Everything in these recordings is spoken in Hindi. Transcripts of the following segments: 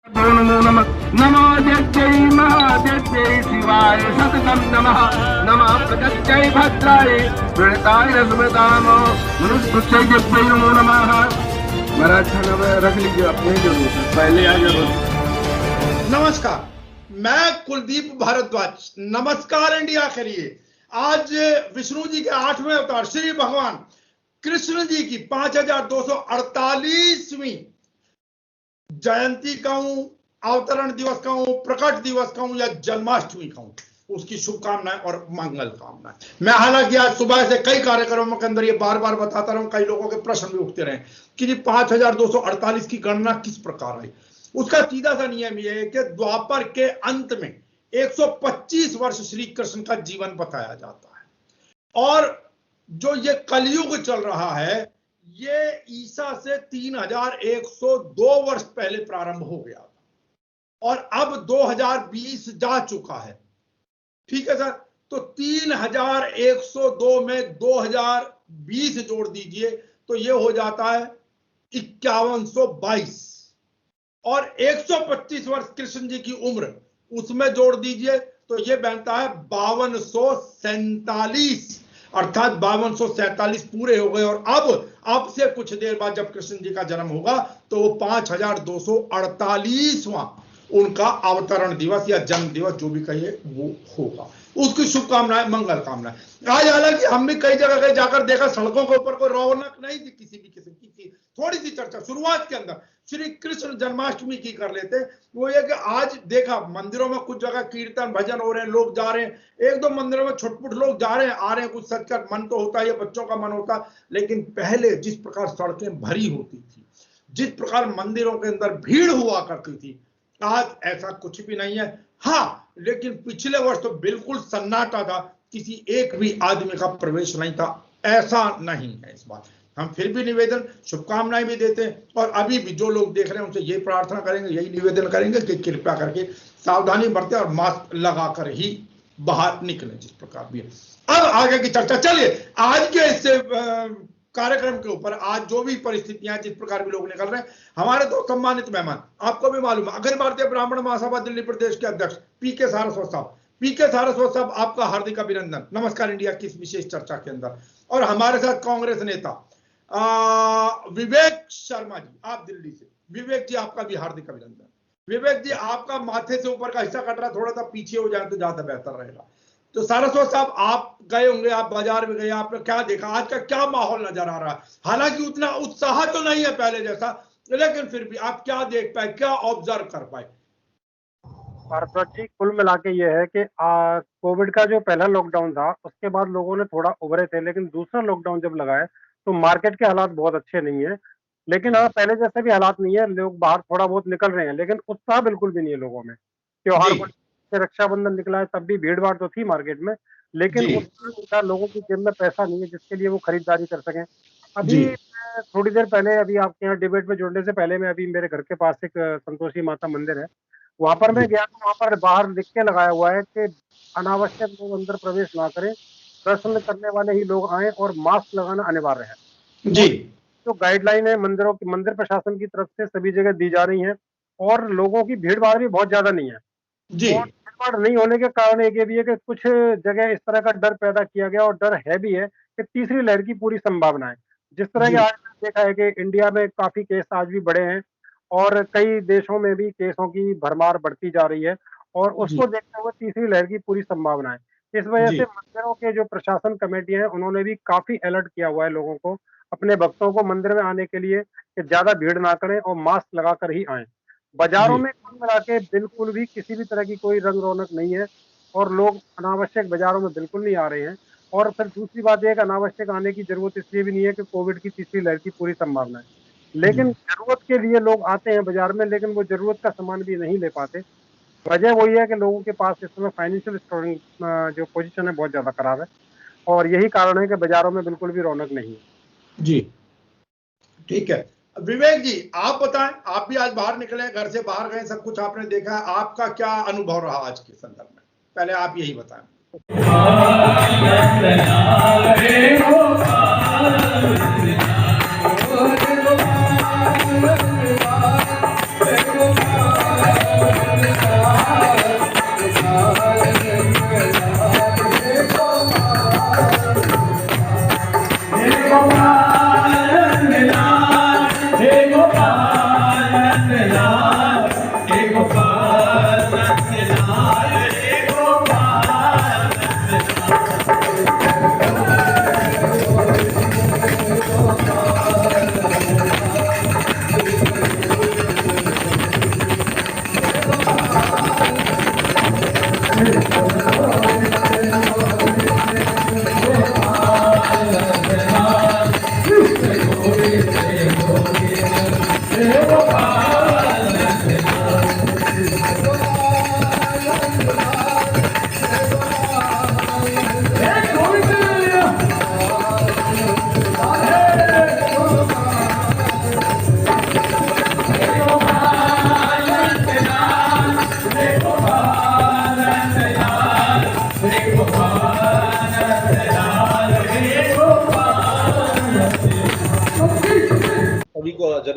नमो नमः नमो जय महादेव्यै शिवाय सततं नमः नमः प्रकृत्यै भद्राय प्रणताय स्मृताम मनुष्य जय नमो नमः। महाराज खाना रख लीजिए अपने जरूर पहले आ जाओ। नमस्कार, मैं कुलदीप भारद्वाज। नमस्कार इंडिया के लिए आज विष्णु जी के 8वें अवतार श्री भगवान कृष्ण जी की 5248वीं जयंती कहूं, अवतरण दिवस कहूं, प्रकट दिवस कहूं या जन्माष्टमी कहूं, उसकी शुभकामनाएं और मंगल कामनाएं। मैं हालांकि आज सुबह से कई कार्यक्रमों के अंदर ये बार बार बताता रहा हूं, कई लोगों के प्रश्न भी उठते रहे कि जी 5248 की गणना किस प्रकार आई। उसका सीधा सा नियम यह है कि द्वापर के अंत में 125 वर्ष श्री कृष्ण का जीवन बताया जाता है और जो ये कलयुग चल रहा है ये ईसा से 3102 वर्ष पहले प्रारंभ हो गया था और अब 2020 जा चुका है। ठीक है सर, तो 3102 में 2020 जोड़ दीजिए तो ये हो जाता है 5122 और 125 वर्ष कृष्ण जी की उम्र उसमें जोड़ दीजिए तो ये बनता है 5247, अर्थात 5247 पूरे हो गए। और अब से कुछ देर बाद जब कृष्ण जी का जन्म होगा तो वो 5248वां उनका अवतरण दिवस या जन्म दिवस जो भी कहिए वो होगा। उसकी शुभकामनाएं, मंगल कामनाएं। आज हालांकि हम भी कई जगह जाकर देखा, सड़कों के ऊपर कोई रौनक नहीं थी किसी भी किस्म की। थोड़ी सी चर्चा शुरुआत के अंदर श्री कृष्ण जन्माष्टमी की कर लेते। वो ये कि आज देखा मंदिरों में कुछ जगह कीर्तन भजन हो रहे हैं, लोग जा रहे हैं, एक दो मंदिरों में छुटपुट लोग जा रहे हैं आ रहे हैं, कुछ सच का मन तो होता है, बच्चों का मन होता। लेकिन पहले जिस प्रकार सड़कें भरी होती थी, जिस प्रकार मंदिरों के अंदर भीड़ हुआ करती थी, आज ऐसा कुछ भी नहीं है। हाँ, लेकिन पिछले वर्ष तो बिल्कुल सन्नाटा था, किसी एक भी आदमी का प्रवेश नहीं था। ऐसा नहीं है इस बार। हम फिर भी निवेदन, शुभकामनाएं भी देते हैं और अभी भी जो लोग देख रहे हैं उनसे यही प्रार्थना करेंगे, यही निवेदन करेंगे कि कृपया करके सावधानी बरतें और मास्क लगाकर ही बाहर निकलें जिस प्रकार भी है। अब आगे की चर्चा। चलिए आज के इस कार्यक्रम के ऊपर आज जो भी परिस्थितियां जिस प्रकार भी लोग निकल रहे हैं, हमारे दो सम्मानित मेहमान, आपको भी मालूम है, अखिल भारतीय ब्राह्मण महासभा दिल्ली प्रदेश के अध्यक्ष पीके सारस्वत साहब। पीके सारस्वत साहब, आपका हार्दिक अभिनंदन। नमस्कार इंडिया की इस विशेष चर्चा के अंदर। और हमारे साथ कांग्रेस नेता विवेक शर्मा जी, आप दिल्ली से। विवेक जी, आपका भी हार्दिक अभिनंदन। विवेक जी, आपका माथे से ऊपर का हिस्सा कट रहा, थोड़ा सा पीछे हो जाए तो ज्यादा बेहतर रहेगा। तो सारस्वत साहब, आप गए होंगे, आप बाजार में गए, आपने क्या देखा, आज का क्या माहौल नजर आ रहा है? हालांकि उतना उत्साह तो नहीं है पहले जैसा, लेकिन फिर भी आप क्या देख पाए, क्या ऑब्जर्व कर पाए? भारद्वाज जी, कुल मिला के ये है कि कोविड का जो पहला लॉकडाउन था उसके बाद लोगों ने थोड़ा उभरे थे, लेकिन दूसरा लॉकडाउन जब लगा है तो मार्केट के हालात बहुत अच्छे नहीं है। लेकिन हाँ, पहले जैसे भी हालात नहीं है, लोग बाहर थोड़ा बहुत निकल रहे हैं, लेकिन उत्साह बिल्कुल भी नहीं है लोगों में। त्योहार को, रक्षाबंधन निकला है तब भी भीड़ भाड़ तो थी मार्केट में, लेकिन उत्साह, लोगों की जेब में पैसा नहीं है जिसके लिए वो खरीदारी कर सकें। अभी थोड़ी देर पहले, अभी आपके यहाँ डिबेट में जुड़ने से पहले, मैं अभी मेरे घर के पास एक संतोषी माता मंदिर है, वहां पर मैं गया तो वहां पर बाहर लिख के लगाया हुआ है कि अनावश्यक लोग अंदर प्रवेश ना करें, दर्शन करने वाले ही लोग आए और मास्क लगाना अनिवार्य है। जी, जो गाइडलाइन है मंदिरों की, मंदिर प्रशासन की तरफ से सभी जगह दी जा रही है और लोगों की भीड़ भाड़ भी बहुत ज्यादा नहीं है। जी, और भीड़ भाड़ नहीं होने के कारण एक ये भी है कि कुछ जगह इस तरह का डर पैदा किया गया, और डर है भी है कि तीसरी लहर की पूरी संभावना है। जिस तरह के आज देखा है कि इंडिया में काफी केस आज भी बढ़े हैं और कई देशों में भी केसों की भरमार बढ़ती जा रही है, और उसको देखते हुए तीसरी लहर की पूरी संभावना है। इस वजह से मंदिरों के जो प्रशासन कमेटी है उन्होंने भी काफी अलर्ट किया हुआ है लोगों को, अपने भक्तों को मंदिर में आने के लिए कि ज्यादा भीड़ ना करें और मास्क लगाकर ही आएं। बाजारों में कुल मिला के बिल्कुल भी किसी भी तरह की कोई रंग रौनक नहीं है और लोग अनावश्यक बाजारों में बिल्कुल नहीं आ रहे हैं। और फिर दूसरी बात यह कि अनावश्यक आने की जरूरत इसलिए भी नहीं है कि कोविड की तीसरी लहर की पूरी संभावना है, लेकिन जरूरत के लिए लोग आते हैं बाजार में, लेकिन वो जरूरत का सामान भी नहीं ले पाते। वजह वही है कि लोगों के पास इस समय फाइनेंशियल जो पोजीशन है बहुत ज्यादा खराब है, और यही कारण है कि बाजारों में बिल्कुल भी रौनक नहीं है। जी, ठीक है। विवेक जी, आप बताएं, आप भी आज बाहर निकले, घर से बाहर गए, सब कुछ आपने देखा, आपका क्या अनुभव रहा आज के संदर्भ में? पहले आप यही बताएं।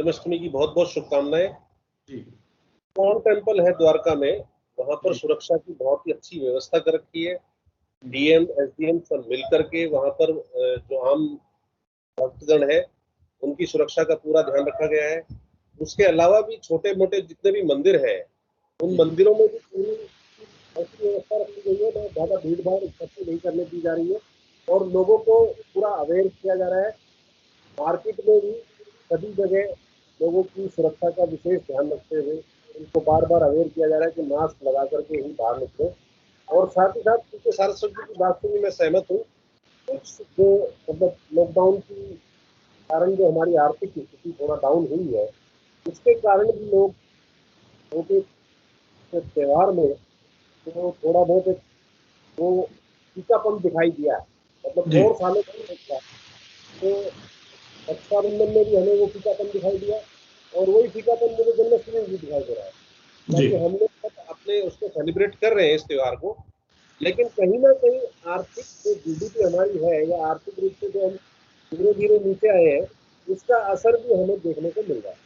जन्माष्टमी की बहुत बहुत शुभकामनाएं। जी इस्कॉन टेम्पल है द्वारका में, वहां पर सुरक्षा की बहुत ही अच्छी व्यवस्था कर रखी है। डीएम एसडीएम सब मिल करके वहां पर जो आम भक्तगण है उनकी सुरक्षा का पूरा ध्यान रखा गया है। उसके अलावा भी छोटे मोटे जितने भी मंदिर है उन मंदिरों में भी पूरी ऐसी व्यवस्था रखी गई है, ना ज्यादा भीड़ भाड़ इकट्ठी नहीं करने दी जा रही है और लोगों को पूरा अवेयर किया जा रहा है। मार्केट में भी सभी जगह लोगों की सुरक्षा का विशेष ध्यान रखते हुए उनको बार बार अवेयर किया जा रहा है कि मास्क लगा करके ही बाहर निकले। और साथ ही साथ क्योंकि सारस्वत जी की बात से भी मैं सहमत हूँ, कुछ जो मतलब लॉकडाउन की कारण जो हमारी आर्थिक स्थिति थोड़ा डाउन हुई है उसके कारण भी लोगों के त्योहार में तो थोड़ा बहुत एक वो फीकापन दिखाई दिया है। मतलब जी। 2 सालों से तो रक्षाबंधन में भी हमें वो फीकापन दिखाई दिया और वही फीकापन मुझे जन्माष्टमी में भी दिखाई दे रहा है। जी बाकी हम लोग सब अपने उसको सेलिब्रेट कर रहे हैं इस त्योहार को, लेकिन कहीं ना कहीं आर्थिक जो जीडीपी हमारी है या आर्थिक रूप से जो हम धीरे धीरे नीचे आए हैं उसका असर भी हमें देखने को मिल रहा है।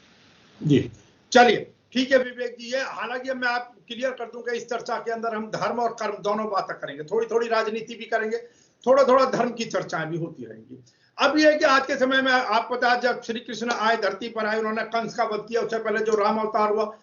जी चलिए ठीक है विवेक जी, ये हालांकि मैं आप क्लियर कर दूं कि इस चर्चा के अंदर हम धर्म और कर्म दोनों बातें करेंगे, थोड़ी थोड़ी राजनीति भी करेंगे, थोड़ा थोड़ा धर्म की चर्चाएं भी होती रहेंगी। अब ये है कि आज के समय में आपको पता है जब श्री कृष्ण आए धरती पर आए, उन्होंने कंस का वध किया, उससे पहले जो राम अवतार हुआ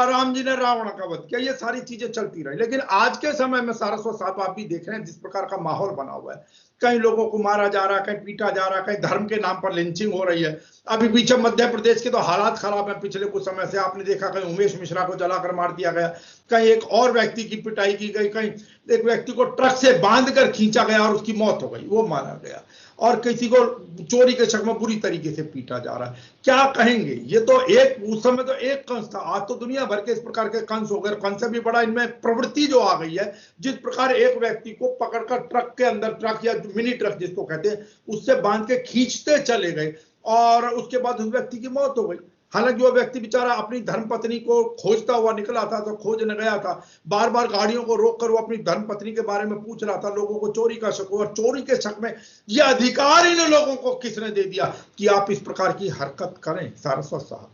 राम जी ने रावण का वध किया, ये सारी चीजें चलती रही। लेकिन आज के समय में सारस्वत साहब आप भी देख रहे हैं जिस प्रकार का माहौल बना हुआ है, कहीं लोगों को मारा जा रहा है, कहीं पीटा जा रहा है, कहीं धर्म के नाम पर लिंचिंग हो रही है। अभी पीछे मध्य प्रदेश के तो हालात खराब है, पिछले कुछ समय से आपने देखा कहीं उमेश मिश्रा को जलाकर मार दिया गया, कहीं एक और व्यक्ति की पिटाई की गई, कहीं एक व्यक्ति को ट्रक से बांधकर खींचा गया और उसकी मौत हो गई, वो मारा गया, और किसी को चोरी के शक में बुरी तरीके से पीटा जा रहा है। क्या कहेंगे? ये तो एक उस समय तो एक कंस था, आज तो दुनिया भर के इस प्रकार के कंस हो गए। कंस से भी बड़ा इनमें प्रवृत्ति जो आ गई है, जिस प्रकार एक व्यक्ति को पकड़कर ट्रक के अंदर, ट्रक या मिनी ट्रक जिसको कहते हैं, उससे बांध के खींचते चले गए और उसके बाद उस व्यक्ति की मौत हो गई। हालांकि वो व्यक्ति बेचारा अपनी धर्मपत्नी को खोजता हुआ निकला था, तो खोजने गया था, बार बार गाड़ियों को रोककर वो अपनी धर्मपत्नी के बारे में पूछ रहा था, लोगों को चोरी का शक हुआ, और चोरी के शक में ये अधिकार इन लोगों को किसने दे दिया कि आप इस प्रकार की हरकत करें? सारस्वत साहब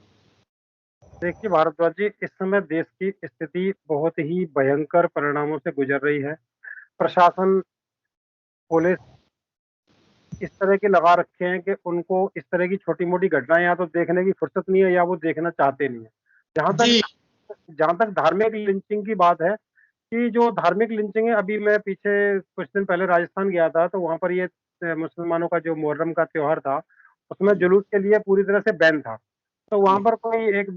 देखिए भारद्वाज जी, इस समय देश की स्थिति बहुत ही भयंकर परिणामों से गुजर रही है। प्रशासन, पुलिस इस तरह के लगा रखे हैं कि उनको इस तरह की छोटी-मोटी घटनाएँ या तो देखने की फुर्सत नहीं है या वो देखना चाहते नहीं है। जहाँ जी तक धार्मिक लिंचिंग की बात है, कि जो धार्मिक लिंचिंग है, अभी मैं पीछे कुछ दिन पहले राजस्थान गया था, तो वहाँ पर ये मुसलमानों का जो मुहर्रम का त्योहार था, उसमें जुलूस के लिए पूरी तरह से बैन था। तो वहाँ पर कोई एक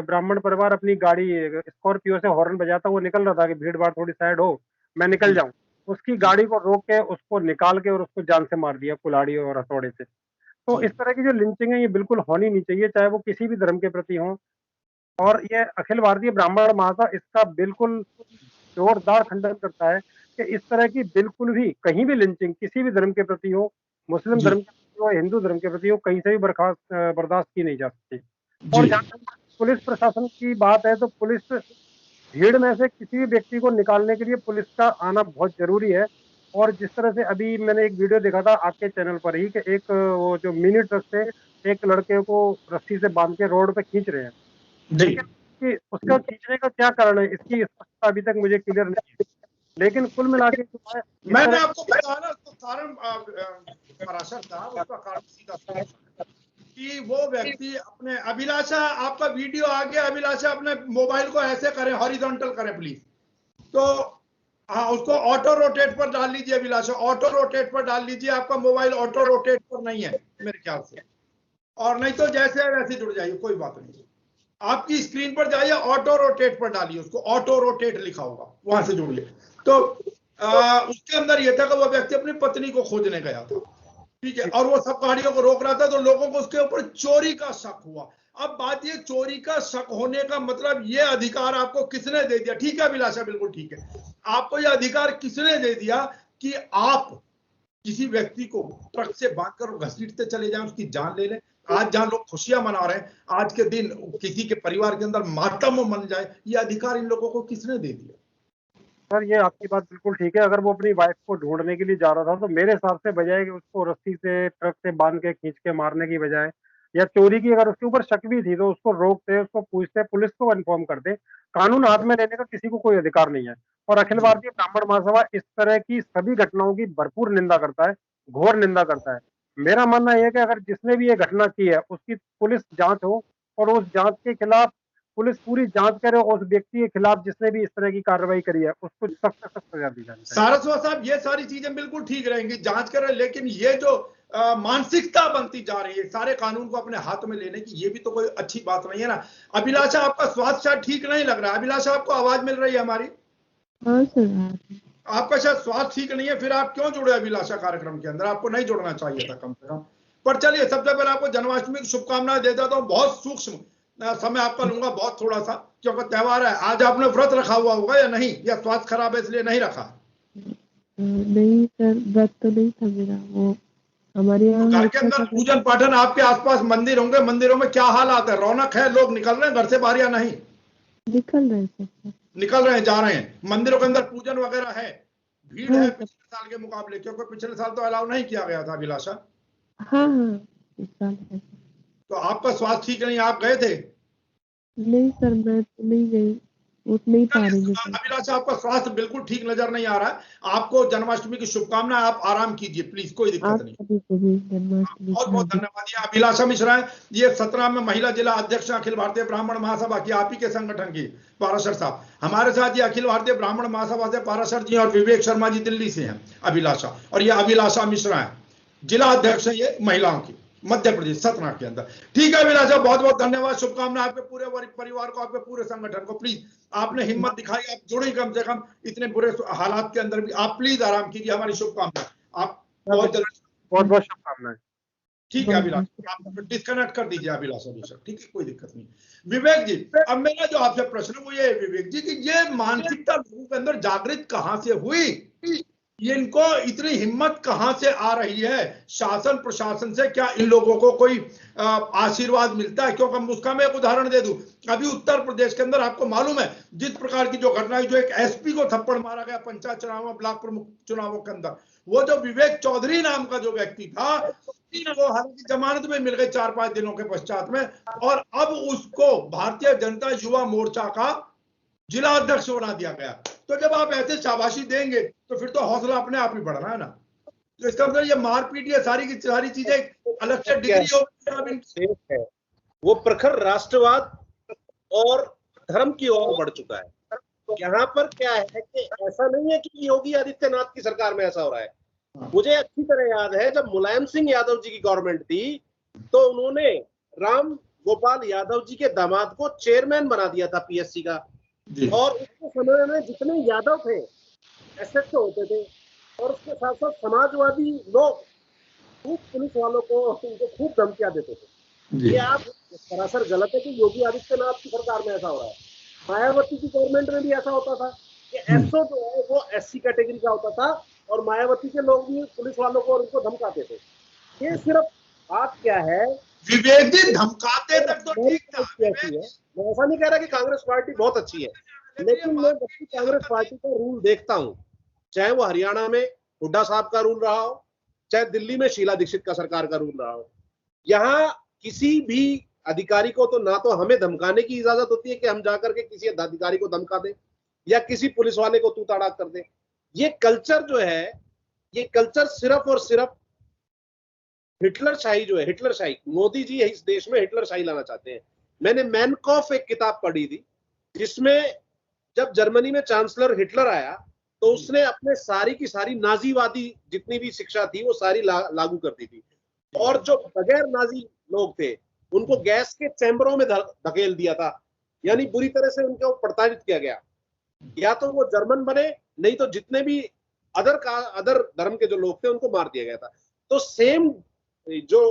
ब्राह्मण परिवार अपनी गाड़ी स्कॉर्पियो से हॉर्न बजाता हुआ निकल रहा था कि भीड़-भाड़ थोड़ी साइड हो, मैं निकल जाऊँ। उसकी गाड़ी को रोक के उसको निकाल के और उसको जान से मार दिया कुल्हाड़ी और हथौड़े से। तो इस तरह की जो लिंचिंग है ये बिल्कुल होनी नहीं चाहिए, चाहे वो किसी भी धर्म के प्रति हो। और ये अखिल भारतीय ब्राह्मण महासभा इसका बिल्कुल जोरदार खंडन करता है कि इस तरह की बिल्कुल भी कहीं भी लिंचिंग किसी भी धर्म के प्रति हो, मुस्लिम जी धर्म के प्रति हो, हिंदू धर्म के प्रति हो, कहीं से भी बर्दाश्त की नहीं जा सकती। और जी जहाँ तक पुलिस प्रशासन की बात है, तो पुलिस भीड़ में से किसी भी व्यक्ति को निकालने के लिए पुलिस का आना बहुत ज़रूरी है। और जिस तरह से अभी मैंने एक वीडियो देखा था आपके चैनल पर ही कि एक वो जो मिनी ट्रक से एक लड़के को रस्सी से बांध के रोड पे खींच रहे हैं। जी लेकिन कि उसका खींचने का क्या कारण है, इसकी स्पष्टता अभी तक मुझे क्लियर नहीं है। लेकिन कुल मिला के जो है इस मैंने तरह आपको बताया ना उसका कारण पराशर साहब, उसका कारण सीधा सा कि वो व्यक्ति अपने अभिलाषा, आपका वीडियो आ गया, अभिलाषा अपने मोबाइल को ऐसे करें, हॉरिजॉन्टल करें प्लीज। तो हाँ, उसको ऑटो रोटेट पर डाल लीजिए अभिलाषा, ऑटो रोटेट पर डाल लीजिए, आपका मोबाइल ऑटो रोटेट पर नहीं है मेरे ख्याल से, और नहीं तो जैसे है वैसे जुड़ जाइए, कोई बात नहीं। आपकी स्क्रीन पर जाइए, ऑटो रोटेट पर डालिए उसको, ऑटो रोटेट लिखा होगा, वहां से जुड़िए। तो उसके अंदर यह था कि वो व्यक्ति अपनी पत्नी को खोजने गया था, ठीक है, और वो सब गाड़ियों को रोक रहा था, तो लोगों को उसके ऊपर चोरी का शक हुआ। अब बात ये, चोरी का शक होने का मतलब ये अधिकार आपको किसने दे दिया? ठीक है अभिलाषा, बिल्कुल ठीक है, आपको ये अधिकार किसने दे दिया कि आप किसी व्यक्ति को ट्रक से बांधकर घसीटते चले जाएं, उसकी जान ले लें? आज जहां लोग खुशियां मना रहे हैं, आज के दिन किसी के परिवार के अंदर मातम मन जाए, ये अधिकार इन लोगों को किसने दे दिया? सर ये आपकी बात बिल्कुल ठीक है। अगर वो अपनी वाइफ को ढूंढने के लिए जा रहा था, तो मेरे हिसाब से बजाय कि उसको रस्सी से ट्रक से बांध के खींच के मारने की बजाय या चोरी की अगर उसके ऊपर शक भी थी तो उसको रोकते, उसको पूछते, पुलिस को इन्फॉर्म करते। कानून हाथ में लेने का किसी को कोई अधिकार नहीं है। और अखिल जी भारतीय ब्राह्मण महासभा इस तरह की सभी घटनाओं की भरपूर निंदा करता है, घोर निंदा करता है। मेरा मानना यह है कि अगर जिसने भी ये घटना की है उसकी पुलिस जांच हो, और उस जांच के खिलाफ पुलिस पूरी जांच करे, और उस व्यक्ति के खिलाफ जिसने भी इस तरह की कार्रवाई करी है उसको सख्त से सख्त सजा दी जानी चाहिए। सारस्वत साहब, ये सारी चीजें बिल्कुल ठीक रहेंगी, जांच करें, लेकिन ये जो मानसिकता बनती जा रही है सारे कानून को अपने हाथ में लेने की, ये भी तो कोई अच्छी बात नहीं है ना। अभिलाषा, आपका स्वास्थ्य शायद ठीक नहीं लग रहा है। अभिलाषा, आपको आवाज मिल रही है हमारी? हाँ सर। आपका शायद स्वास्थ्य ठीक नहीं है, फिर आप क्यों जुड़े अभिलाषा कार्यक्रम के अंदर? आपको नहीं जुड़ना चाहिए था कम से कम। पर चलिए, सबसे पहले आपको जन्माष्टमी की शुभकामनाएं दे देता हूँ। बहुत सूक्ष्म समय आपका लूंगा, बहुत थोड़ा सा, क्योंकि त्योहार है। आज आपने व्रत रखा हुआ होगा या नहीं, या स्वास्थ्य खराब है इसलिए नहीं रखा? नहीं सर, व्रत तो नहीं था मेरा। वो हमारे यहाँ घर के अंदर पूजन पाठन, आपके आसपास मंदिर होंगे, मंदिरों में क्या हालात है? रौनक है? लोग निकल रहे हैं घर से बाहर या नहीं? निकल रहे हैं सर। निकल रहे हैं, जा रहे हैं। मंदिरों के अंदर पूजन वगैरह है, भीड़ हाँ है सर। पिछले साल के मुकाबले? क्योंकि पिछले साल तो अलाउ नहीं किया गया था अभिलाषा। हाँ हाँ, इस साल है। तो आपका स्वास्थ्य ठीक नहीं, आप गए थे? नहीं सर, मैं तो नहीं गई, उठ नहीं पा रही हूँ सर। अभिलाषा, आपका स्वास्थ्य बिल्कुल ठीक नजर नहीं आ रहा है। आपको जन्माष्टमी की शुभकामनाएं। आप आराम कीजिए प्लीज, कोई दिक्कत आप नहीं। सभी को भी जन्माष्टमी बहुत की बहुत हार्दिक। धन्यवाद। ये अभिलाषा मिश्रा है, ये 17 में महिला जिला अध्यक्ष अखिल भारतीय ब्राह्मण महासभा की, आप ही के संगठन की, पाराशर साहब हमारे साथ। ये अखिल भारतीय ब्राह्मण महासभा से पाराशर जी और विवेक शर्मा जी दिल्ली से हैं अभिलाषा। और ये अभिलाषा मिश्रा है, जिला अध्यक्ष है ये महिलाओं की, मध्य प्रदेश, सतना के अंदर। ठीक है अभिलाषा, बहुत बहुत धन्यवाद। शुभकामनाएं आपके पूरे परिवार को, आपके पूरे संगठन को। प्लीज, आपने हिम्मत दिखाई, आप जुड़े कम से कम इतने बुरे हालात के अंदर भी। आप प्लीज आराम कीजिए, हमारी शुभकामनाएं। आप बहुत जल्द, बहुत बहुत शुभकामनाएं। ठीक है अभिलाषा, आप डिस्कनेक्ट कर दीजिए अभिलाषा जी सर, ठीक है, कोई दिक्कत नहीं। विवेक जी, अब मेरा जो आपसे प्रश्न है वो ये है विवेक जी, कि ये मानसिकता लोगों के अंदर जागृत कहां से हुई? ये इनको इतनी हिम्मत कहां से आ रही है? शासन प्रशासन से क्या इन लोगों को कोई आशीर्वाद मिलता है? क्योंकि उसका मैं एक उदाहरण दे दूं। अभी उत्तर प्रदेश के अंदर आपको मालूम है जिस प्रकार की जो घटना, जो एक एसपी को थप्पड़ मारा गया पंचायत चुनाव, ब्लॉक प्रमुख चुनावों के अंदर, वो जो विवेक चौधरी नाम का जो व्यक्ति था, वो हालांकि जमानत में मिल गई 4-5 दिनों के पश्चात में, और अब उसको भारतीय जनता युवा मोर्चा का जिला अध्यक्ष बना दिया गया। तो जब आप ऐसे शाबाशी देंगे तो फिर तो हौसला अपने आप ही बढ़ना है ना। तो इसका मतलब ये मारपीट, ये सारी की सारी चीजें अलग से डिग्री है, वो प्रखर राष्ट्रवाद और धर्म की ओर बढ़ चुका है। यहाँ पर क्या है कि ऐसा नहीं है कि योगी आदित्यनाथ की सरकार में ऐसा हो रहा है। मुझे अच्छी तरह याद है जब मुलायम सिंह यादव जी की गवर्नमेंट थी तो उन्होंने राम गोपाल यादव जी के दामाद को चेयरमैन बना दिया था पीएससी का, और उसके समय में जितने यादव थे एसएचओ होते थे, और उसके साथ साथ समाजवादी लोग खूब पुलिस वालों को उनको खूब धमकियां देते थे। ये आप सरासर गलत है कि योगी आदित्यनाथ की सरकार में ऐसा हो रहा है। मायावती की गवर्नमेंट में भी ऐसा होता था कि एसओ जो है वो एससी कैटेगरी का होता था, और मायावती के लोग भी पुलिस वालों को और उनको धमकाते थे। ये सिर्फ बात क्या है, विवेक जी धमकाते तक तो ठीक था। मैं ऐसा नहीं कह रहा कि कांग्रेस पार्टी बहुत अच्छी है, लेकिन मैं जब भी कांग्रेस पार्टी का रूल देखता हूं, चाहे वो हरियाणा में हुड्डा साहब का रूल रहा हो, चाहे दिल्ली में शीला दीक्षित का सरकार का रूल रहा हो, यहाँ किसी भी अधिकारी को तो ना तो हमें धमकाने की इजाजत होती है कि हम जाकर के किसी अधिकारी को धमका दें या किसी पुलिस वाले को तू ताड़ा कर दें। ये कल्चर जो है, ये कल्चर सिर्फ और सिर्फ हिटलरशाही जो है, हिटलरशाही, मोदी जी इस देश में हिटलरशाही लाना चाहते हैं। मैंने मैनकॉफ एक किताब पढ़ी थी जिसमें जब जर्मनी में चांसलर हिटलर आया तो उसने अपने सारी की सारी नाजीवादी जितनी भी शिक्षा थी वो सारी लागू कर दी थी, और जो बगैर नाजी लोग थे उनको गैस के चैम्बरों में धकेल दिया था, यानी बुरी तरह से उनको प्रताड़ित किया गया। या तो वो जर्मन बने, नहीं तो जितने भी अदर धर्म के जो लोग थे उनको मार दिया गया था। तो सेम जो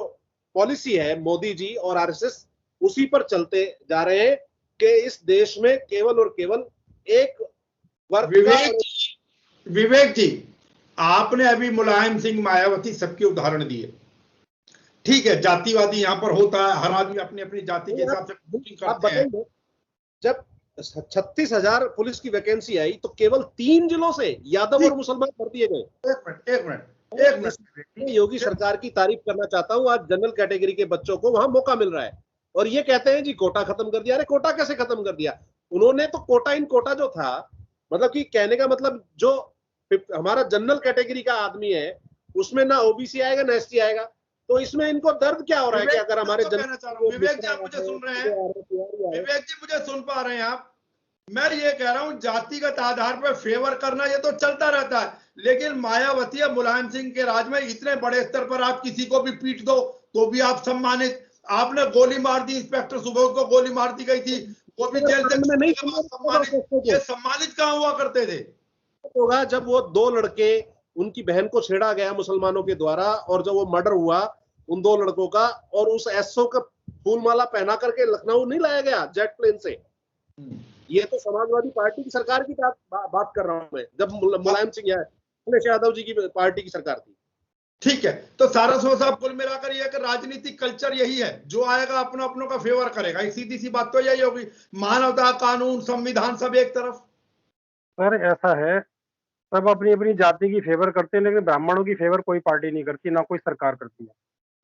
पॉलिसी है मोदी जी और आरएसएस उसी पर चलते जा रहे हैं कि इस देश में केवल और केवल एक वर्ग। विवेक जी, आपने अभी मुलायम सिंह, मायावती सबके उदाहरण दिए, ठीक है, जातिवादी यहाँ पर होता है, हर आदमी अपनी अपनी जाति के हिसाब से करते हैं। जब 36,000 पुलिस की वैकेंसी आई तो केवल 3 जिलों से यादव और मुसलमान भर दिए गए। एक मिनट, एक मिनट, मैं योगी सरकार की तारीफ करना चाहता हूं। आज जनरल कैटेगरी के बच्चों को वहां मौका मिल रहा है और ये कहते हैं जी कोटा खत्म कर दिया। अरे कोटा कैसे खत्म कर दिया? उन्होंने तो कोटा इन कोटा जो था, मतलब कि कहने का मतलब जो हमारा जनरल कैटेगरी का आदमी है उसमें ना ओबीसी आएगा ना एसटी आएगा। तो इसमें इनको दर्द क्या हो रहा है कि अगर हमारे विवेक जी, आप मुझे सुन रहे हैं? विवेक जी, मुझे सुन पा रहे हैं आप? मैं ये कह रहा हूं, जातिगत आधार पर फेवर करना ये तो चलता रहता है, लेकिन मायावती या मुलायम सिंह के राज में इतने बड़े स्तर पर आप किसी को भी पीट दो तो भी आप सम्मानित। आपने गोली मार दी, इंस्पेक्टर सुबोध को गोली मार दी गई थी, वो भी जेल से नहीं सम्मानित। ये सम्मानित कहां हुआ करते थे? होगा जब वो दो लड़के, उनकी बहन को छेड़ा गया मुसलमानों के द्वारा और जब वो मर्डर हुआ उन दो लड़कों का, और उस एसओ का फूलमाला पहना करके लखनऊ नहीं लाया गया जेट प्लेन से। ये तो समाजवादी पार्टी की सरकार की बात कर रहा हूं मैं, जब मुलायम सिंह अखिलेश यादव जी की पार्टी की सरकार थी। ठीक है, तो सारस्वत साहब, कुल मिलाकर यह कि राजनीतिक कल्चर यही है, जो आएगा अपनों अपनों का फेवर करेगा। सीधी सी बात तो यही होगी, मानवता, कानून, संविधान सब एक तरफ। सर ऐसा है, सब अपनी अपनी जाति की फेवर करते हैं, लेकिन ब्राह्मणों की फेवर कोई पार्टी नहीं करती, ना कोई सरकार करती है।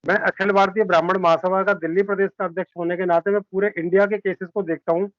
मैं अखिल भारतीय ब्राह्मण महासभा का दिल्ली प्रदेश का अध्यक्ष होने के नाते मैं पूरे इंडिया के केसेस को देखता हूँ।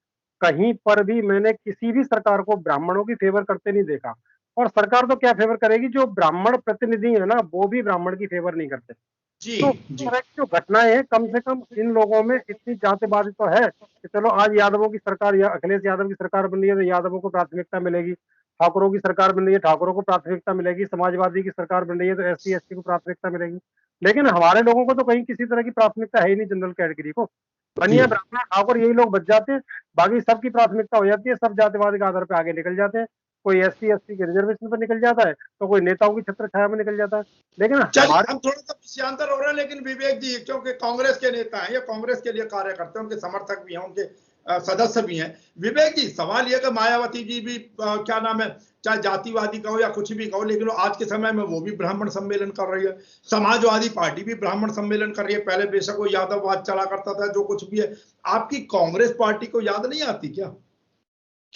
कहीं पर भी मैंने किसी भी सरकार को ब्राह्मणों की फेवर करते नहीं देखा। और सरकार तो क्या फेवर करेगी, जो ब्राह्मण प्रतिनिधि है ना, वो भी ब्राह्मण की फेवर नहीं करते। तो जो घटनाएं हैं, कम से कम इन लोगों में इतनी जातिवादी तो है कि चलो आज यादवों की सरकार या अखिलेश यादव की सरकार बन रही है तो यादवों को प्राथमिकता मिलेगी, ठाकुरों की सरकार बन रही है ठाकुरों को प्राथमिकता मिलेगी, समाजवादी की सरकार बन रही है तो एससी एसटी को प्राथमिकता मिलेगी। लेकिन हमारे लोगों को तो कहीं किसी तरह की प्राथमिकता है ही नहीं। जनरल कैटेगरी को बनिया, ब्राह्मण, ठाकुर यही लोग बच जाते हैं, बाकी सबकी प्राथमिकता हो जाती है, सब जातिवाद के आधार पर आगे निकल जाते हैं। कोई एससी एसटी के रिजर्वेशन पर निकल जाता है तो कोई नेताओं की छत्र छाया में निकल जाता है। लेकिन हम थोड़ा सा विषयांतर हो रहे हैं, लेकिन विवेक जी क्योंकि कांग्रेस के नेता हैं या कांग्रेस के लिए कार्य करते हैं, उनके समर्थक भी हैं, उनके सदस्य भी हैं। विवेक जी, सवाल यह कि मायावती जी भी क्या नाम है, चाहे जातिवादी कहो या कुछ भी कहो, लेकिन आज के समय में वो भी ब्राह्मण सम्मेलन कर रही है। समाजवादी पार्टी भी ब्राह्मण सम्मेलन कर रही है। पहले बेशक वो यादववाद चला करता था, जो कुछ भी है। आपकी कांग्रेस पार्टी को याद नहीं आती क्या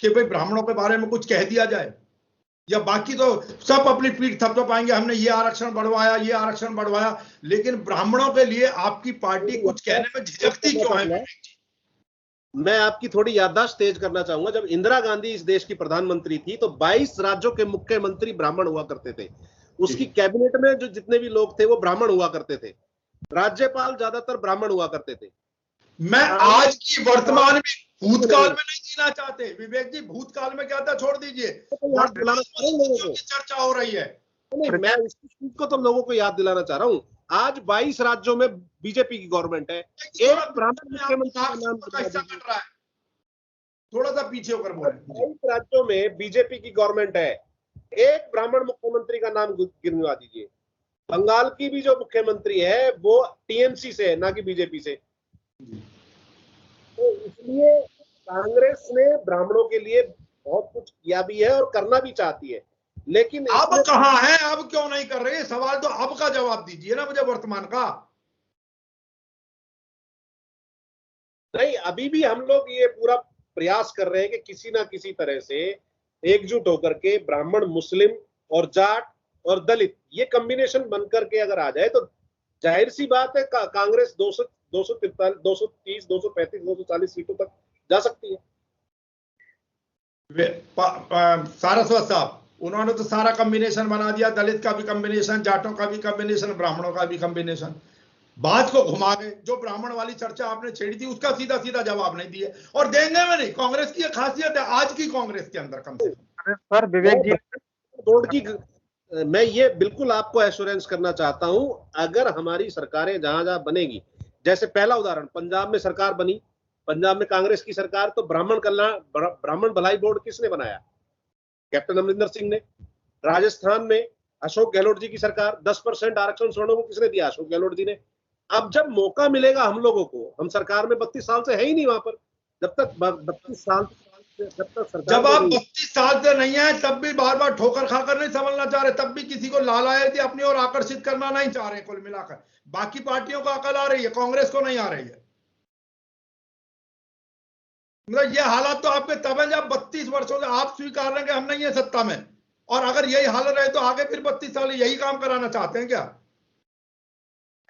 कि भाई ब्राह्मणों के बारे में कुछ कह दिया जाए? या बाकी तो सब अपनी पीठ थपथपाएंगे, हमने ये आरक्षण बढ़वाया, ये आरक्षण बढ़वाया, लेकिन ब्राह्मणों के लिए आपकी पार्टी कुछ कहने में झिझकती क्यों है? मैं आपकी थोड़ी याददाश्त तेज करना चाहूंगा। जब इंदिरा गांधी इस देश की प्रधानमंत्री थी तो 22 राज्यों के मुख्यमंत्री ब्राह्मण हुआ करते थे। उसकी कैबिनेट में जो जितने भी लोग थे वो ब्राह्मण हुआ करते थे। राज्यपाल ज्यादातर ब्राह्मण हुआ करते थे। मैं आज की वर्तमान में, भूतकाल में नहीं जीना चाहते विवेक जी। भूतकाल में क्या था छोड़ दीजिए, वर्तमान में चर्चा हो रही है। मैं इस चीज को तो लोगों को याद दिलाना चाह रहा हूं। आज 22 राज्यों में बीजेपी की गवर्नमेंट है, एक ब्राह्मण मुख्यमंत्री का नाम कट रहा है, थोड़ा सा पीछे होकर बोले। 22 राज्यों में बीजेपी की गवर्नमेंट है, एक ब्राह्मण मुख्यमंत्री का नाम गिनवा दीजिए। बंगाल की भी जो मुख्यमंत्री है वो टीएमसी से है, ना कि बीजेपी से। तो इसलिए कांग्रेस ने ब्राह्मणों के लिए बहुत कुछ किया भी है और करना भी चाहती है, लेकिन अब कहां है, अब क्यों नहीं कर रहे? सवाल तो अब का जवाब दीजिए ना मुझे, वर्तमान का नहीं। अभी भी हम लोग ये पूरा प्रयास कर रहे हैं कि किसी ना किसी तरह से एकजुट होकर के ब्राह्मण, मुस्लिम और जाट और दलित ये कॉम्बिनेशन बनकर के अगर आ जाए तो जाहिर सी बात है कांग्रेस 243, 230, 235, 240 सीटों तक जा सकती है। सारस्वत साहब, उन्होंने तो सारा कॉम्बिनेशन बना दिया, दलित का भी कॉम्बिनेशन, जाटों का भी कॉम्बिनेशन, ब्राह्मणों का भी कॉम्बिनेशन। बात को घुमा गए। जो ब्राह्मण वाली चर्चा आपने छेड़ी थी उसका सीधा सीधा जवाब नहीं दिए, और देंगे में नहीं। कांग्रेस की खासियत है आज की कांग्रेस के अंदर कम से कम। सर विवेक जी, रोड की मैं ये बिल्कुल आपको एश्योरेंस करना चाहता हूं, अगर हमारी सरकारें जहां जहां बनेगी, जैसे पहला उदाहरण पंजाब में सरकार बनी, पंजाब में कांग्रेस की सरकार, तो ब्राह्मण कल्याण, ब्राह्मण भलाई बोर्ड किसने बनाया? कैप्टन अमरिंदर सिंह ने। राजस्थान में अशोक गहलोत जी की सरकार, 10% आरक्षण सवर्णों को किसने दिया? अशोक गहलोत जी ने। अब जब मौका मिलेगा हम लोगों को, हम सरकार में 32 साल से है ही नहीं वहां पर, जब तक 32 साल जब आप 32 साल से नहीं है तब भी बार बार ठोकर खाकर नहीं समझना चाह रहे, तब भी किसी को लालायत थी अपनी ओर आकर्षित करना नहीं चाह रहे। कुल मिलाकर बाकी पार्टियों को अकल आ रही है, कांग्रेस को नहीं आ रही है। मतलब ये हालात तो आपके तब है जब 32 वर्षों से आप स्वीकार रहे हैं कि हम नहीं है सत्ता में, और अगर यही हाल रहे तो आगे फिर 32 साल यही काम कराना चाहते हैं क्या?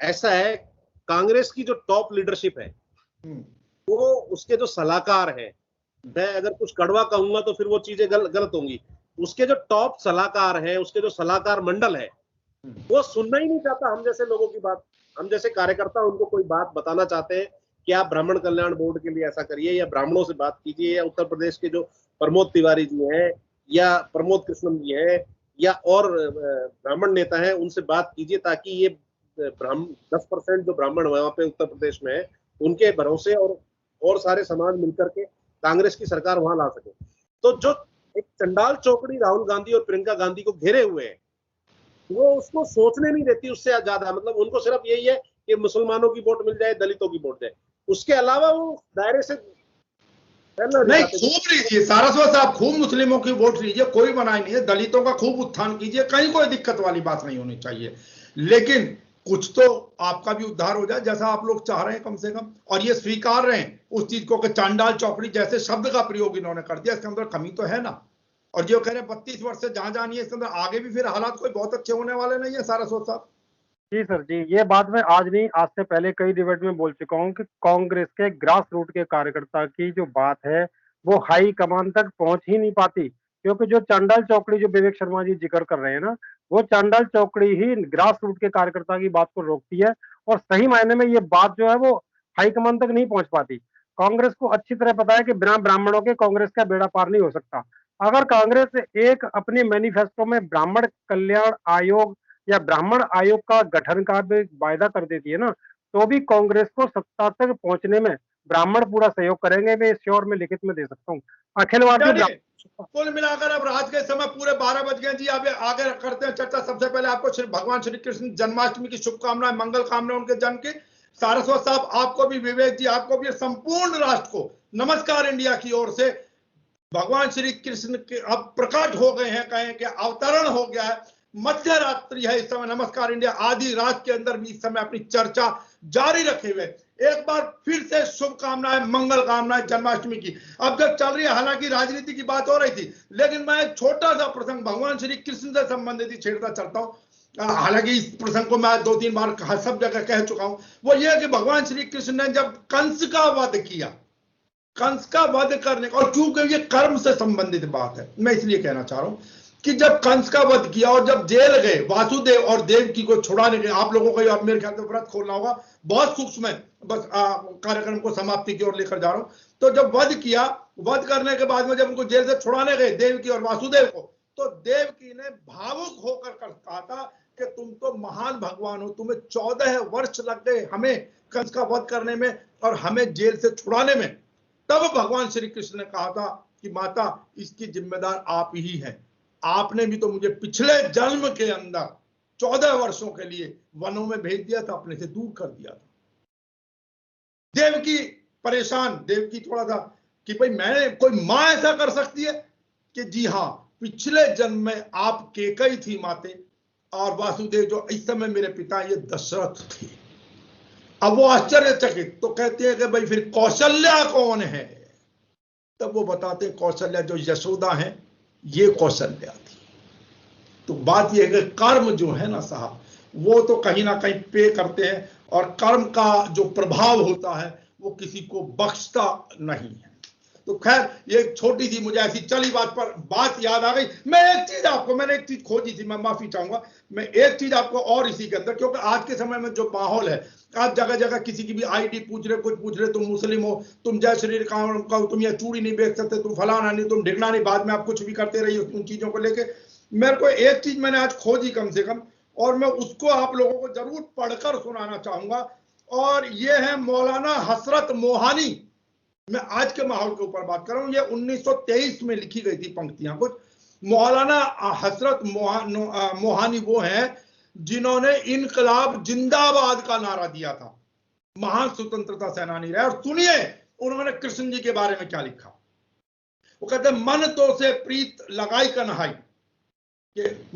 ऐसा है, कांग्रेस की जो टॉप लीडरशिप है वो, उसके जो सलाहकार हैं, मैं अगर कुछ कड़वा कहूंगा तो फिर वो चीजें गलत होंगी, उसके जो टॉप सलाहकार हैं, उसके जो सलाहकार मंडल है, वो सुनना ही नहीं चाहता हम जैसे लोगों की बात। हम जैसे कार्यकर्ता उनको कोई बात बताना चाहते हैं कि आप ब्राह्मण कल्याण बोर्ड के लिए ऐसा करिए, या ब्राह्मणों से बात कीजिए, या उत्तर प्रदेश के जो प्रमोद तिवारी जी हैं, या प्रमोद कृष्णन जी हैं, या और ब्राह्मण नेता हैं, उनसे बात कीजिए ताकि ये 10% जो ब्राह्मण वहां पे उत्तर प्रदेश में है, उनके भरोसे और सारे समाज मिलकर के कांग्रेस की सरकार वहां ला सके। तो जो एक चंडाल चौकड़ी राहुल गांधी और प्रियंका गांधी को घेरे हुए हैं, वो उसको सोचने नहीं देती उससे ज्यादा। मतलब उनको सिर्फ यही है कि मुसलमानों की वोट मिल जाए, दलितों की वोट जाए, उसके अलावा वो दायरे से नहीं। खूब लीजिए सारस्वत साहब, खूब मुस्लिमों की वोट लीजिए, कोई मनाही नहीं है, दलितों का खूब उत्थान कीजिए, कहीं कोई दिक्कत वाली बात नहीं होनी चाहिए, लेकिन कुछ तो आपका भी उद्धार हो जाए जैसा आप लोग चाह रहे हैं कम से कम, और ये स्वीकार रहे हैं उस चीज को कि चांडाल चौकड़ी जैसे शब्द का प्रयोग इन्होंने कर दिया, इसके अंदर कमी तो है ना। और जो कह रहे हैं 32 वर्ष से जहां जानी है, इसके अंदर आगे भी फिर हालात कोई बहुत अच्छे होने वाले नहीं है सारस्वत साहब। जी सर जी, ये बात मैं आज नहीं, आज से पहले कई डिबेट में बोल चुका हूँ कि कांग्रेस के ग्रास रूट के कार्यकर्ता की जो बात है वो हाई कमान तक पहुंच ही नहीं पाती, क्योंकि जो चांडाल चौकड़ी जो विवेक शर्मा जी जिक्र कर रहे हैं ना, वो चांडाल चौकड़ी ही ग्रास रूट के कार्यकर्ता की बात को रोकती है, और सही मायने में ये बात जो है वो हाई कमान तक नहीं पहुंच पाती। कांग्रेस को अच्छी तरह पता है कि बिना ब्राह्मणों के कांग्रेस का बेड़ा पार नहीं हो सकता। अगर कांग्रेस एक अपने मैनिफेस्टो में ब्राह्मण कल्याण आयोग या ब्राह्मण आयोग का गठन का भी वायदा कर देती है ना, तो भी कांग्रेस को सत्ता तक पहुंचने में ब्राह्मण पूरा सहयोग करेंगे, मैं श्योर में लिखित में दे सकता हूँ। अखिल भारतीय कुल मिलाकर अब रात के समय पूरे 12 बज गए जी। अब आगे करते हैं चर्चा। सबसे पहले आपको भगवान श्री कृष्ण जन्माष्टमी की शुभकामनाएं, मंगल कामनाएं उनके जन्म की। सारस्वत साहब आपको भी, विवेक जी आपको भी, संपूर्ण राष्ट्र को नमस्कार इंडिया की ओर से। भगवान श्री कृष्ण के अब प्रकट हो गए हैं, कहें कि अवतरण हो गया है, मध्य रात्रि है इस समय। नमस्कार इंडिया आधी रात के अंदर भी इस समय अपनी चर्चा जारी रखे हुए एक बार फिर से शुभकामनाएं, मंगल कामनाएं जन्माष्टमी की। अब जब चल रही है, हालांकि राजनीति की बात हो रही थी, लेकिन मैं एक छोटा सा प्रसंग भगवान श्री कृष्ण से संबंधित ही छेड़ता चलता हूं। हालांकि इस प्रसंग को मैं 2-3 बार सब जगह कह चुका हूं। वो ये है कि भगवान श्री कृष्ण ने जब कंस का वध किया, कंस का वध करने का, और क्योंकि ये कर्म से संबंधित बात है, मैं इसलिए कहना चाह रहा हूं कि जब कंस का वध किया और जब जेल गए वासुदेव और देवकी को छुड़ाने के, आप लोगों को मेरे ख्याल से व्रत खोलना होगा, बहुत सूक्ष्म है, बस कार्यक्रम को समाप्ति की ओर लेकर जा रहा हूं। तो जब वध किया, वध करने के बाद में जब उनको जेल से छुड़ाने गए देवकी और वासुदेव को, तो देवकी ने भावुक होकर कहा था कि तुम तो महान भगवान हो, तुम्हें 14 वर्ष लग गए हमें कंस का वध करने में और हमें जेल से छुड़ाने में। तब भगवान श्री कृष्ण ने कहा था कि माता, इसकी जिम्मेदार आप ही हैं, आपने भी तो मुझे पिछले जन्म के अंदर 14 वर्षों के लिए वनों में भेज दिया था, अपने से दूर कर दिया था। देवकी परेशान, देवकी थोड़ा सा कि भाई मैंने, कोई मां ऐसा कर सकती है कि जी हां, पिछले जन्म में आप केकई थी माते, और वासुदेव जो इस समय मेरे पिता ये दशरथ थे। अब वो आश्चर्यचकित, तो कहते हैं कि भाई फिर कौशल्या कौन है? तब वो बताते हैं कौशल्या जो यशोदा है, ये कौशल्या थी। तो बात ये है कि कर्म जो है ना साहब, वो तो कहीं ना कहीं पे करते हैं, और कर्म का जो प्रभाव होता है वो किसी को बख्शता नहीं है। तो खैर, ये छोटी सी मुझे ऐसी चली बात याद आ गई। मैंने एक चीज खोजी थी, मैं माफी चाहूंगा, मैं एक चीज आपको और इसी के अंदर, क्योंकि आज के समय में जो माहौल है, आप जगह जगह किसी की भी आईडी पूछ रहे, कुछ पूछ रहे, तुम मुस्लिम हो, तुम जय श्री राम का, तुम ये चूड़ी नहीं बेच सकते, तुम फलाना नहीं, तुम ढिकना नहीं, बाद में आप कुछ भी करते रहिए उन चीजों को लेके। मेरे को एक चीज मैंने आज खोजी कम से कम, और मैं उसको आप लोगों को जरूर पढ़कर सुनाना चाहूंगा, और ये है मौलाना हसरत मोहानी। मैं आज के माहौल के ऊपर बात कर रहा हूं। ये 1923 में लिखी गई थी पंक्तियां कुछ। मौलाना हसरत मोहानी वो हैं जिन्होंने इनकलाब जिंदाबाद का नारा दिया था, महान स्वतंत्रता सेनानी रहे। और सुनिए उन्होंने कृष्ण जी के बारे में क्या लिखा। वो कहते हैं, मन तो से प्रीत लगाई कन्हाई,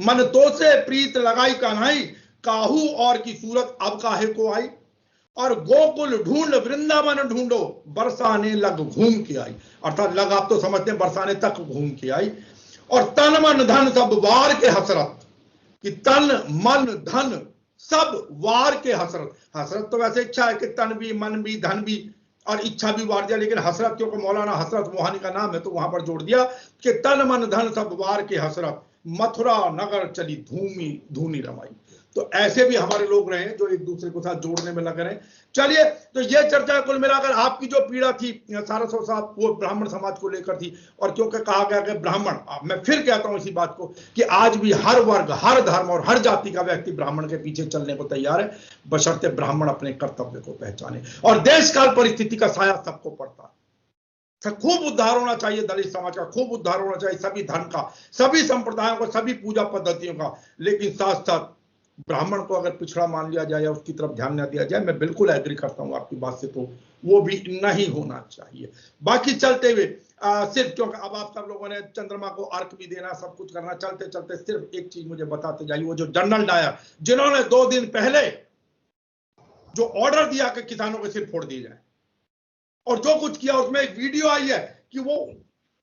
मन तो से प्रीत लगाई कन्हाई, काहू और की सूरत अब काहे को आई, और गोकुल ढूंढ वृंदावन ढूंढो, बरसाने लग घूम के आई। अर्थात लग आप तो समझते हैं बरसाने तक घूम के आई। और तन मन धन सब वार के हसरत, कि तन मन धन सब वार के हसरत। हसरत तो वैसे इच्छा है कि तन भी मन भी धन भी और इच्छा भी वार दिया, लेकिन हसरत क्योंकि मौलाना हसरत मोहानी का नाम है तो वहां पर जोड़ दिया कि तन मन धन सब वार के हसरत, मथुरा नगर चली धूमी धूनी रमाई। तो ऐसे भी हमारे लोग रहे हैं जो एक दूसरे को साथ जोड़ने में लगे रहे। चलिए, तो ये चर्चा कुल मिलाकर आपकी जो पीड़ा थी सारस्वत साहब वो ब्राह्मण समाज को लेकर थी, और क्योंकि कहा गया कि ब्राह्मण, मैं फिर कहता हूं इसी बात को कि आज भी हर वर्ग, हर धर्म और हर जाति का व्यक्ति ब्राह्मण के पीछे चलने को तैयार है, बशर्ते ब्राह्मण अपने कर्तव्य को पहचाने। और देश काल परिस्थिति का साया सबको पड़ता है। खूब उद्धार होना चाहिए दलित समाज का, खूब उद्धार होना चाहिए सभी धर्म का, सभी संप्रदायों का, सभी पूजा पद्धतियों का, लेकिन साथ साथ ब्राह्मण को अगर पिछड़ा मान लिया जाए या उसकी तरफ ध्यान न दिया जाए, मैं बिल्कुल एग्री करता हूं आपकी बात से, तो वो भी नहीं होना चाहिए। बाकी चलते हुए सिर्फ क्योंकि अब आप सब लोगों ने चंद्रमा को अर्क भी देना, सब कुछ करना, चलते चलते सिर्फ एक चीज मुझे बताते जाइए, वो जो जनरल डायर जिन्होंने 2 दिन पहले जो ऑर्डर दिया कि किसानों के सिर फोड़ दिए जाए, और जो कुछ किया उसमें एक वीडियो आई है कि वो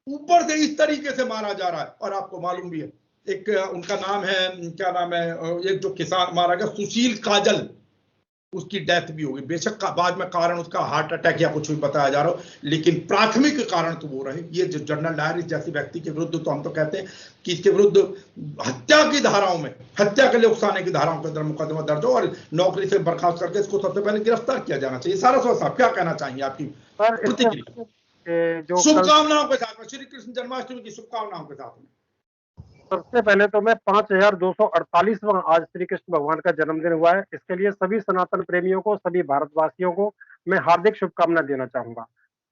ऊपर से इस तरीके से मारा जा रहा है। और आपको मालूम भी है, एक उनका नाम है, क्या नाम है, एक जो किसान मारा गया सुशील काजल, उसकी डेथ भी हो गई। बेशक बाद में कारण उसका हार्ट अटैक या कुछ भी बताया जा रहा हो, लेकिन प्राथमिक कारण तो वो रहे। ये जो जनरल डायर जैसे व्यक्ति के विरुद्ध, तो हम तो कहते हैं कि इसके विरुद्ध हत्या की धाराओं में, हत्या के लिए उकसाने की धाराओं के अंदर मुकदमा दर्ज हो और नौकरी से बर्खास्त करके इसको सबसे पहले गिरफ्तार किया जाना चाहिए। सारस्वत साहब क्या कहना चाहेंगे, आपकी प्रतिक्रिया? शुभकामनाओं के साथ में, श्री कृष्ण जन्माष्टमी की शुभकामनाओं के साथ में। सबसे पहले तो मैं 5248वां आज श्री कृष्ण भगवान का जन्मदिन हुआ है, इसके लिए सभी सनातन प्रेमियों को, सभी भारतवासियों को मैं हार्दिक शुभकामना देना चाहूंगा।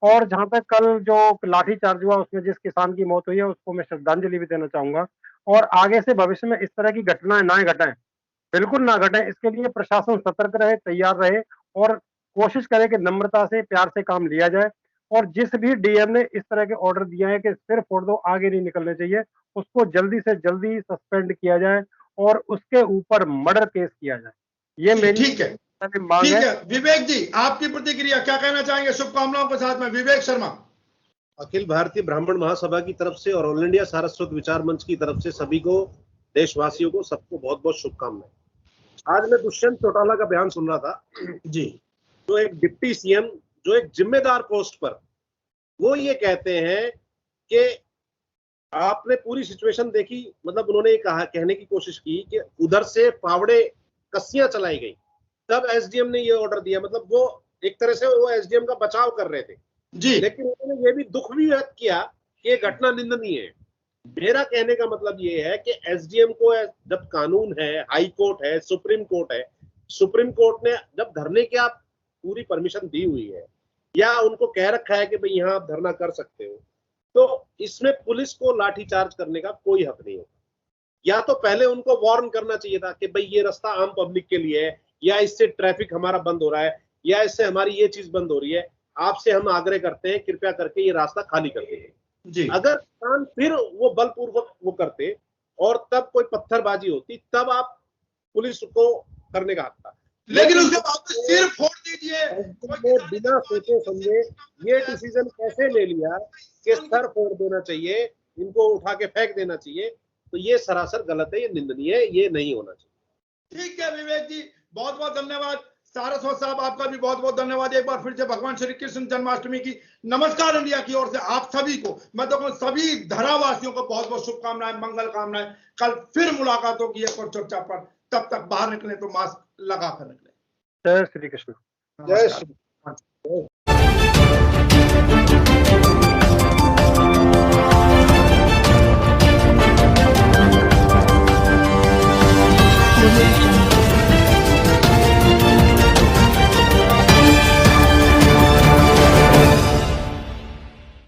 और जहां तक कल जो लाठी चार्ज हुआ उसमें जिस किसान की मौत हुई है उसको मैं श्रद्धांजलि भी देना चाहूंगा। और आगे से भविष्य में इस तरह की घटनाएं ना घटें, बिल्कुल ना घटें, इसके लिए प्रशासन सतर्क रहे, तैयार रहे और कोशिश करे कि नम्रता से, प्यार से काम लिया जाए। और जिस भी डीएम ने इस तरह के ऑर्डर दिए हैं कि सिर फोड़ दो, आगे नहीं निकलने चाहिए, उसको जल्दी से जल्दी सस्पेंड किया जाए और उसके ऊपर मर्डर केस किया जाए। ये मेरी ठीक है, मांग है। विवेक जी, आपकी प्रतिक्रिया क्या कहना चाहेंगे शुभकामनाओं के साथ में? विवेक शर्मा। अखिल भारतीय ब्राह्मण महासभा की तरफ से और ऑल इंडिया सारस्वत विचार मंच की तरफ से सभी को, देशवासियों को, सबको बहुत बहुत शुभकामनाएं। आज मैं दुष्यंत चौटाला का बयान सुन रहा था जी, जो एक डिप्टी सीएम, जो एक जिम्मेदार पोस्ट पर, वो ये कहते हैं कि आपने पूरी सिचुएशन देखी, मतलब उन्होंने ये कहा, कहने की कोशिश की कि उधर से फावड़े कस्सियां चलाई गई, तब एसडीएम ने ये ऑर्डर दिया। मतलब वो एक तरह से वो एसडीएम का बचाव कर रहे थे जी, लेकिन उन्होंने ये भी दुख भी व्यक्त किया कि ये घटना निंदनीय है। मेरा कहने का मतलब ये है कि एसडीएम को जब कानून है, हाई कोर्ट है, सुप्रीम कोर्ट है, सुप्रीम कोर्ट ने जब धरने की आप पूरी परमिशन दी हुई है या उनको कह रखा है कि भाई यहाँ आप धरना कर सकते हो, तो इसमें पुलिस को लाठीचार्ज करने का कोई हक नहीं होता। या तो पहले उनको वार्न करना चाहिए था कि भाई ये रास्ता आम पब्लिक के लिए है, या इससे ट्रैफिक हमारा बंद हो रहा है, या इससे हमारी ये चीज बंद हो रही है, आपसे हम आग्रह करते हैं कृपया करके ये रास्ता खाली कर दीजिए। अगर किसान फिर वो बलपूर्वक वो करते और तब कोई पत्थरबाजी होती, तब आप पुलिस को करने का हक था, लेकिन उसके बाद सिर फोड़ दीजिए। बिना सोचे समझे ये डिसीजन कैसे ले लिया कि सर फोड़ देना चाहिए, इनको उठा के फेंक देना चाहिए, तो ये सरासर गलत है, ये निंदनीय है, ये नहीं होना चाहिए। ठीक है विवेक जी, बहुत बहुत धन्यवाद। सारस्वत साहब, आपका भी बहुत बहुत धन्यवाद। एक बार फिर से भगवान श्री कृष्ण जन्माष्टमी की नमस्कार इंडिया की ओर से आप सभी को, मैं तो कहूं सभी धरावासियों को बहुत बहुत शुभकामनाएं, मंगल कामनाएं। कल फिर मुलाकात होगी एक और चर्चा पर, तब तक बाहर निकले तो मास्क लगा कर निकले। जय श्री कृष्ण। जय श्री